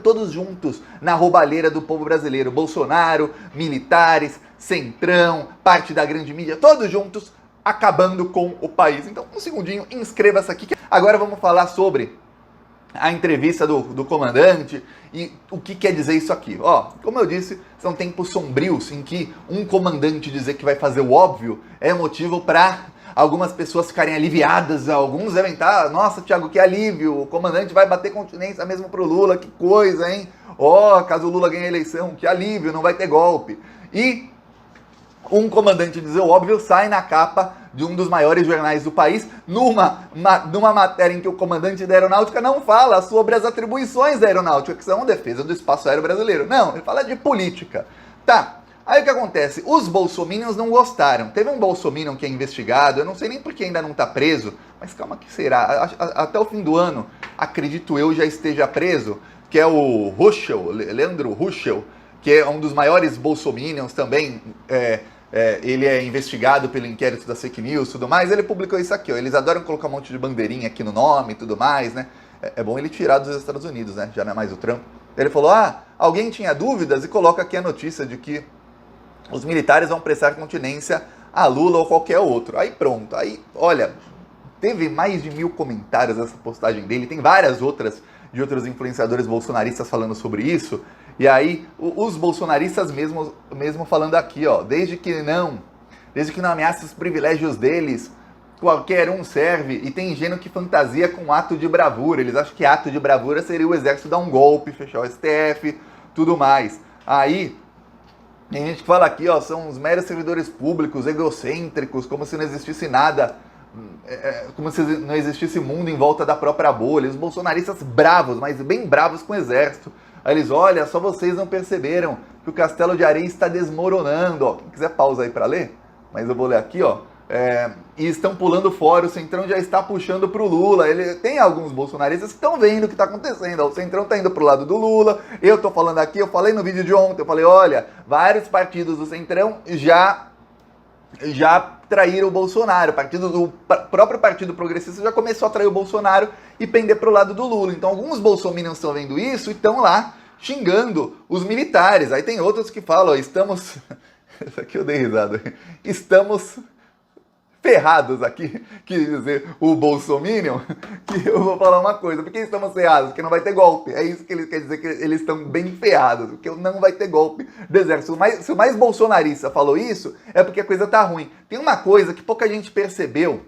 todos juntos na roubalheira do povo brasileiro. Bolsonaro, militares, Centrão, parte da grande mídia, todos juntos acabando com o país. Então, um segundinho, inscreva-se aqui. Agora vamos falar sobre a entrevista do comandante e o que quer dizer isso aqui. Ó, como eu disse, são tempos sombrios em que um comandante dizer que vai fazer o óbvio é motivo para algumas pessoas ficarem aliviadas. Alguns devem estar, nossa, Thiago, que alívio, o comandante vai bater continência mesmo pro Lula, que coisa, hein? Ó, caso o Lula ganhe a eleição, que alívio, não vai ter golpe. E um comandante dizer o óbvio sai na capa de um dos maiores jornais do país, numa matéria em que o comandante da aeronáutica não fala sobre as atribuições da aeronáutica, que são defesa do espaço aéreo brasileiro. Não, ele fala de política. Tá, aí o que acontece? Os bolsominions não gostaram. Teve um bolsominion que é investigado, eu não sei nem porque ainda não tá preso, mas calma que será. Até o fim do ano, acredito eu, já esteja preso, que é o Ruschel, Leandro Ruschel, que é um dos maiores bolsominions também. Ele é investigado pelo inquérito da fake news e tudo mais. Ele publicou isso aqui, ó. Eles adoram colocar um monte de bandeirinha aqui no nome e tudo mais, né? É bom ele tirar dos Estados Unidos, né? Já não é mais o Trump. Ele falou, alguém tinha dúvidas? E coloca aqui a notícia de que os militares vão prestar continência a Lula ou qualquer outro. Aí pronto, aí, olha, teve mais de 1000 comentários essa postagem dele, tem várias outras de outros influenciadores bolsonaristas falando sobre isso. E aí, os bolsonaristas mesmo falando aqui, ó, desde que não ameaça os privilégios deles, qualquer um serve, e tem ingênuo que fantasia com ato de bravura. Eles acham que ato de bravura seria o exército dar um golpe, fechar o STF, tudo mais. Aí, tem gente que fala aqui, ó, são os meros servidores públicos, egocêntricos, como se não existisse nada, como se não existisse mundo em volta da própria bolha. Os bolsonaristas bravos, mas bem bravos com o exército. Aí eles, olha, só vocês não perceberam que o Castelo de Areia está desmoronando. Ó, quem quiser pausa aí para ler, mas eu vou ler aqui, ó. E estão pulando fora, o Centrão já está puxando para o Lula. Tem alguns bolsonaristas que estão vendo o que está acontecendo. Ó, o Centrão está indo para o lado do Lula, eu estou falando aqui, eu falei no vídeo de ontem, eu falei, olha, vários partidos do Centrão já traíram o Bolsonaro. O próprio Partido Progressista já começou a trair o Bolsonaro e pender para o lado do Lula. Então alguns bolsominions estão vendo isso e estão lá xingando os militares. Aí tem outros que falam, estamos... Isso aqui eu dei risada. Estamos ferrados aqui, quer dizer, o bolsominion, que eu vou falar uma coisa, por que estamos ferrados? Porque não vai ter golpe, é isso que ele quer dizer, que eles estão bem ferrados, porque não vai ter golpe do exército. Se o mais bolsonarista falou isso, é porque a coisa tá ruim. Tem uma coisa que pouca gente percebeu,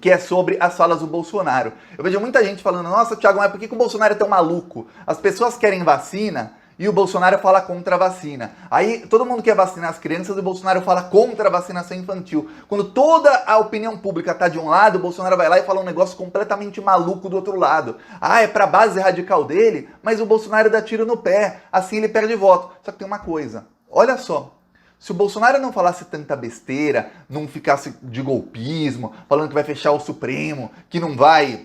que é sobre as falas do Bolsonaro. Eu vejo muita gente falando, nossa, Thiago, mas por que o Bolsonaro é tão maluco? As pessoas querem vacina e o Bolsonaro fala contra a vacina. Aí todo mundo quer vacinar as crianças e o Bolsonaro fala contra a vacinação infantil. Quando toda a opinião pública tá de um lado, o Bolsonaro vai lá e fala um negócio completamente maluco do outro lado. É pra base radical dele, mas o Bolsonaro dá tiro no pé, assim ele perde voto. Só que tem uma coisa, olha só. Se o Bolsonaro não falasse tanta besteira, não ficasse de golpismo, falando que vai fechar o Supremo, que não vai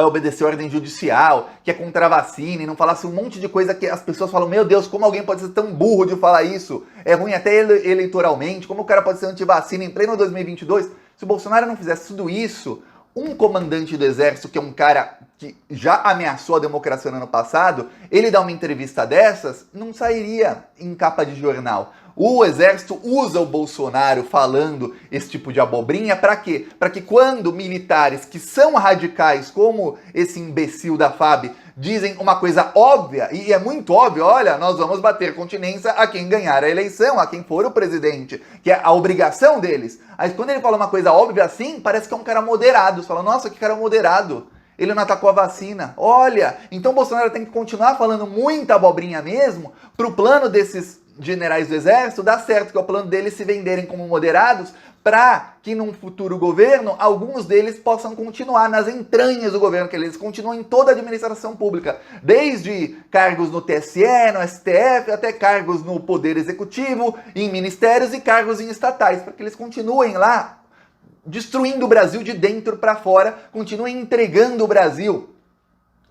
obedecer a ordem judicial, que é contra a vacina, e não falasse um monte de coisa que as pessoas falam, meu Deus, como alguém pode ser tão burro de falar isso? É ruim até eleitoralmente, como o cara pode ser antivacina em pleno 2022? Se o Bolsonaro não fizesse tudo isso, um comandante do exército, que é um cara que já ameaçou a democracia no ano passado, ele dá uma entrevista dessas, não sairia em capa de jornal. O exército usa o Bolsonaro falando esse tipo de abobrinha para quê? Para que quando militares que são radicais, como esse imbecil da FAB, dizem uma coisa óbvia, e é muito óbvio, olha, nós vamos bater continência a quem ganhar a eleição, a quem for o presidente, que é a obrigação deles. Aí quando ele fala uma coisa óbvia assim, parece que é um cara moderado. Você fala, nossa, que cara moderado. Ele não atacou a vacina. Olha, então o Bolsonaro tem que continuar falando muita abobrinha mesmo pro plano desses generais do exército dar certo, que é o plano deles se venderem como moderados, para que num futuro governo, alguns deles possam continuar nas entranhas do governo, que eles continuam em toda a administração pública, desde cargos no TSE, no STF, até cargos no Poder Executivo, em ministérios e cargos em estatais, para que eles continuem lá destruindo o Brasil de dentro para fora, continuem entregando o Brasil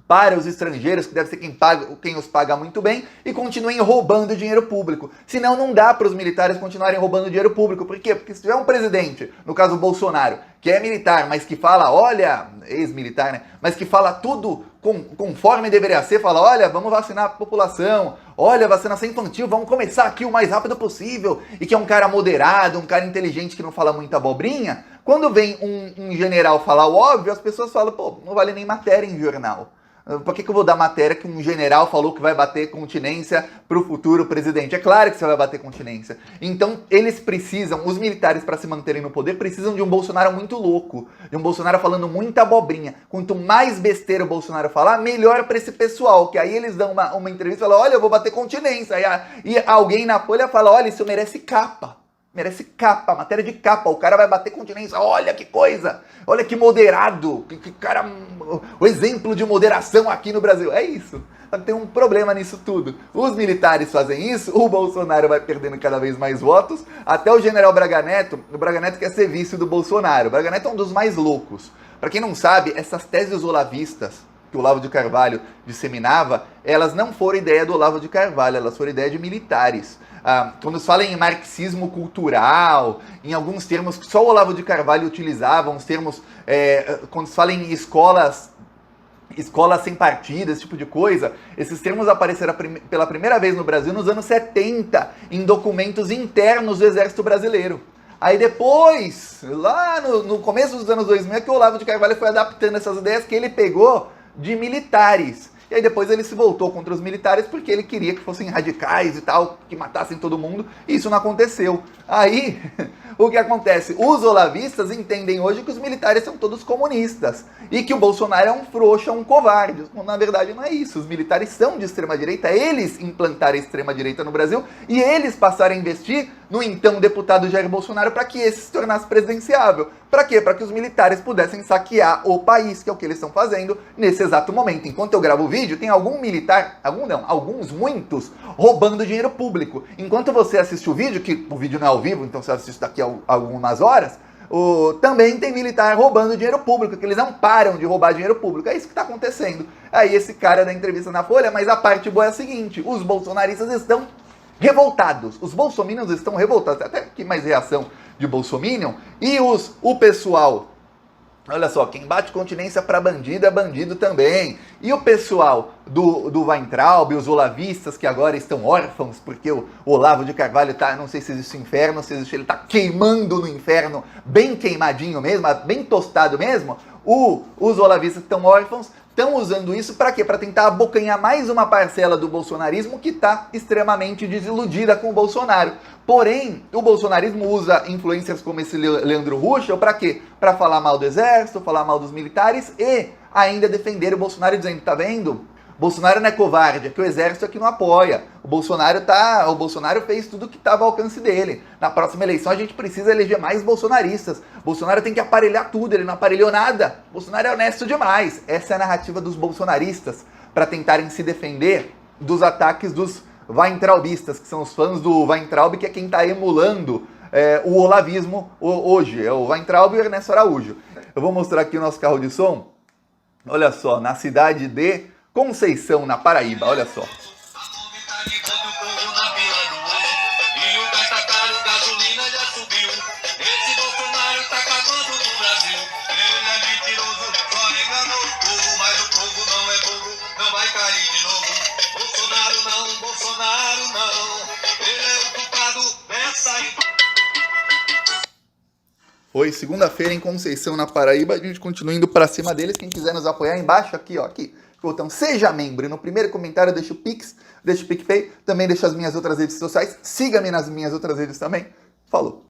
para os estrangeiros, que deve ser quem os paga muito bem, e continuem roubando dinheiro público. Senão não dá para os militares continuarem roubando dinheiro público. Por quê? Porque se tiver um presidente, no caso o Bolsonaro, que é militar, mas que fala, olha, ex-militar, né? Mas que fala tudo conforme deveria ser, fala, olha, vamos vacinar a população, olha, vacinação infantil, vamos começar aqui o mais rápido possível, e que é um cara moderado, um cara inteligente que não fala muita abobrinha, quando vem um general falar o óbvio, as pessoas falam, pô, não vale nem matéria em jornal. Por que eu vou dar matéria que um general falou que vai bater continência para o futuro presidente? É claro que você vai bater continência. Então, eles precisam, os militares para se manterem no poder, precisam de um Bolsonaro muito louco, de um Bolsonaro falando muita abobrinha. Quanto mais besteira o Bolsonaro falar, melhor para esse pessoal, que aí eles dão uma entrevista e falam, olha, eu vou bater continência. E alguém na Folha fala, olha, isso merece capa. Merece capa, matéria de capa. O cara vai bater continência. Olha que coisa. Olha que moderado. Que cara. O exemplo de moderação aqui no Brasil. É isso. Tem um problema nisso tudo. Os militares fazem isso. O Bolsonaro vai perdendo cada vez mais votos. Até o general Braga Neto. O Braga Neto quer ser vice do Bolsonaro. O Braga Neto é um dos mais loucos. Para quem não sabe, essas teses olavistas que o Olavo de Carvalho disseminava, elas não foram ideia do Olavo de Carvalho, elas foram ideia de militares. Quando se fala em marxismo cultural, em alguns termos que só o Olavo de Carvalho utilizava, uns termos, quando se fala em escolas sem partido, esse tipo de coisa, esses termos apareceram pela primeira vez no Brasil nos anos 70, em documentos internos do Exército Brasileiro. Aí depois, lá no começo dos anos 2000, é que o Olavo de Carvalho foi adaptando essas ideias que ele pegou de militares. E aí depois ele se voltou contra os militares porque ele queria que fossem radicais e tal, que matassem todo mundo, e isso não aconteceu. Aí, o que acontece? Os olavistas entendem hoje que os militares são todos comunistas, e que o Bolsonaro é um frouxo, é um covarde. Na verdade não é isso, os militares são de extrema-direita, eles implantaram a extrema-direita no Brasil, e eles passaram a investir no então deputado Jair Bolsonaro para que esse se tornasse presidenciável. Para quê? Para que os militares pudessem saquear o país, que é o que eles estão fazendo nesse exato momento. Enquanto eu gravo o vídeo, tem algum militar, muitos, roubando dinheiro público. Enquanto você assiste o vídeo, que o vídeo não é ao vivo, então você assiste daqui a algumas horas, também tem militar roubando dinheiro público, que eles não param de roubar dinheiro público. É isso que está acontecendo. Aí esse cara da entrevista na Folha, mas a parte boa é a seguinte, os bolsonaristas estão revoltados, os bolsominions estão revoltados, até que mais reação de bolsominion, e o pessoal, olha só, quem bate continência para bandido é bandido também, e o pessoal do Weintraub, os olavistas que agora estão órfãos, porque o Olavo de Carvalho tá, não sei se existe inferno, se existe, ele tá queimando no inferno, bem queimadinho mesmo, bem tostado mesmo, os olavistas que estão órfãos, estão usando isso para quê? Para tentar abocanhar mais uma parcela do bolsonarismo que está extremamente desiludida com o Bolsonaro. Porém, o bolsonarismo usa influências como esse Leandro Ruschel para quê? Para falar mal do exército, falar mal dos militares e ainda defender o Bolsonaro dizendo, tá vendo? Bolsonaro não é covarde, é que o exército aqui não apoia. O Bolsonaro fez tudo que estava ao alcance dele. Na próxima eleição a gente precisa eleger mais bolsonaristas. Bolsonaro tem que aparelhar tudo, ele não aparelhou nada. Bolsonaro é honesto demais. Essa é a narrativa dos bolsonaristas para tentarem se defender dos ataques dos Weintraubistas, que são os fãs do Weintraub, que é quem está emulando o olavismo hoje. É o Weintraub e o Ernesto Araújo. Eu vou mostrar aqui o nosso carro de som. Olha só, na cidade de Conceição, na Paraíba, olha só. Foi segunda-feira em Conceição, na Paraíba. A gente continua indo pra cima deles. Quem quiser nos apoiar, embaixo aqui, ó, aqui. Botão Seja Membro. E no primeiro comentário deixa o Pix, deixa o PicPay. Também deixa as minhas outras redes sociais. Siga-me nas minhas outras redes também. Falou!